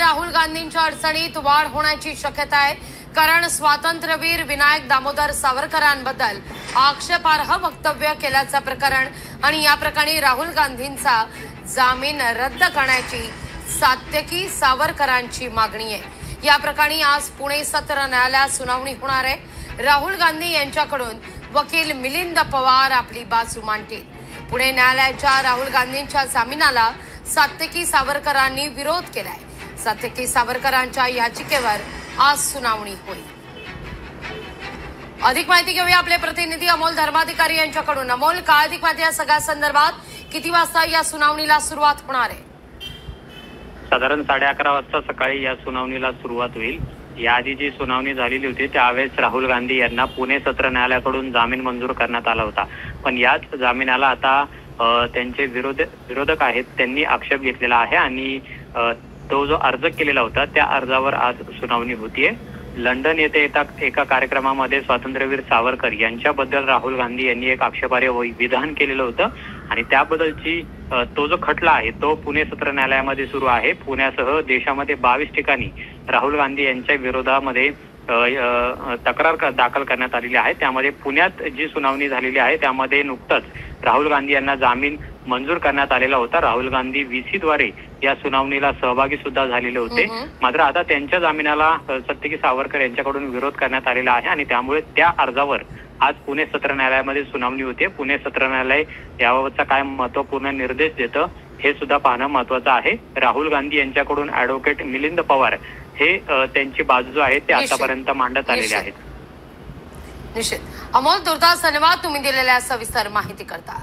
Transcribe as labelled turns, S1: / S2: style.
S1: राहुल गांधींच्या अडचणीत वाढ होण्याची शक्यता आहे, कारण स्वातंत्र्यवीर विनायक दामोदर सावरकरांबद्दल आक्षेपार्ह वक्तव्य केल्याचं प्रकरण आणि या प्रकरणी राहुल गांधींचा जामीन रद्द करण्याची सात्यकी सावरकरांची मागणी आहे। या प्रकरणी आज पुणे सत्र न्यायालयात सुनावणी होणार आहे। राहुल गांधी यांच्याकडून वकील मिलिंद पवार आपली बाजू मांडतील। पुणे न्यायालयाच्या राहुल गांधींच्या जामिनाला सात्यकी सावरकरांनी विरोध केलाय। सात्यकी सावरकरांच्या याचिकेवर आज सुनावणी होईल। अधिक माहिती घेऊया आपले प्रतिनिधी अमोल धर्माधिकारी यांच्याकडून। अमोल, काय अधिक माहिती या सगळ्या संदर्भात? किती वाजता या सुनावणीला सुरुवात होणार आहे?
S2: साधारण 11:30 वाजता सकाळी या सुनावणीला सुरुवात होईल। याआधी जी सुनावणी झालेली होती त्यावेळेस राहुल गांधी यांना पुणे सत्र न्यायालयाकडून जामीन मंजूर करण्यात आला होता, पण याच जामिनाला आता त्यांचे विरोधक आहेत त्यांनी आक्षेप घेतलेला आहे आणि तो जो अर्ज केलेला होता त्या अर्जावर आज सुनावणी होतीये। लंडन येथे एका कार्यक्रमामध्ये स्वातंत्र्यवीर सावरकर यांच्याबद्दल राहुल गांधी यांनी एक आक्षेपार्ह विधान केलेलं होतं आणि त्याबद्दलची तो जो खटला आहे तो पुणे सत्र न्यायालयामध्ये सुरू आहे। पुण्यासह देशामध्ये 22 ठिकाणी राहुल गांधी यांच्या विरोधामध्ये तक्रार दाखल करण्यात आलेली आहे। त्यामध्ये पुण्यात जी सुनावणी झालेली आहे त्यामध्ये नुकतंच राहुल गांधी यांना जामीन मंजूर करण्यात आलेला होता। राहुल गांधी VC द्वारे या सुनावणीला सहभागी सुद्धा झालेले होते, मात्र आता त्यांच्या जामिनाला सात्यकी सावरकर यांच्याकडून विरोध करण्यात आलेला आहे आणि त्यामुळे त्या अर्जावर आज पुणे सत्र न्यायालयामध्ये सुनावणी होते। पुणे सत्र न्यायालय याबाबतचा काय महत्वपूर्ण निर्देश देतं हे सुद्धा पाहणं महत्वाचं आहे। राहुल गांधी यांच्याकडून ऍडव्होकेट मिलिंद पवार हे त्यांची बाजू आहे ते आतापर्यंत मांडत आलेले आहेत।
S1: निश्चित अमोल, तुर्तास धन्यवाद तुम्ही दिलेल्या सविस्तर माहिती करता।